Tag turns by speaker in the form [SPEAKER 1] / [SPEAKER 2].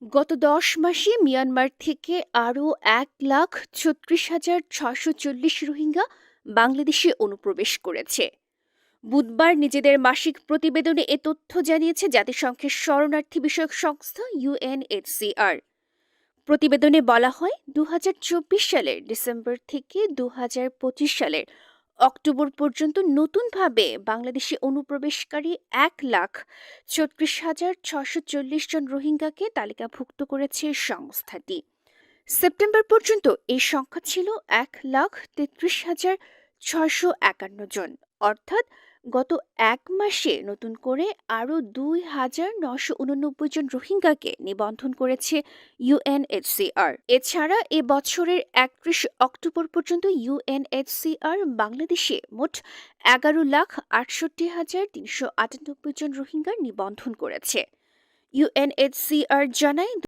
[SPEAKER 1] গত ১০ মাসে মিয়ানমার থেকে আরও ১,৩৬,৬৪০ রোহিঙ্গা বাংলাদেশে অনুপ্রবেশ করেছে। বুধবার নিজেদের মাসিক প্রতিবেদনে এ তথ্য জানিয়েছে জাতিসংঘের শরণার্থী বিষয়ক সংস্থা ইউএনএইচসিআর। প্রতিবেদনে বলা হয় ২০২৪ সালের ডিসেম্বর থেকে ২০২৫ সালের অক্টোবর পর্যন্ত নতুনভাবে বাংলাদেশে অনুপ্রবেশকারী ১,৩৬,৬৪০ জন রোহিঙ্গাকে তালিকাভুক্ত করেছে সংস্থাটি। সেপ্টেম্বর পর্যন্ত এই সংখ্যা ছিল ১,৩৩,৬৫১ জন, অর্থাৎ গত এক মাসে নতুন করে আরও ২,৯৮৯ জন রোহিঙ্গাকে নিবন্ধন করেছে ইউএনএইচসিআর। এছাড়া এ বছরের ৩১ অক্টোবর পর্যন্ত ইউএনএইচসিআর বাংলাদেশে মোট ১১,৬৮,৩৯৮ জন রোহিঙ্গার নিবন্ধন করেছে। ইউএনএইচসিআর জানায়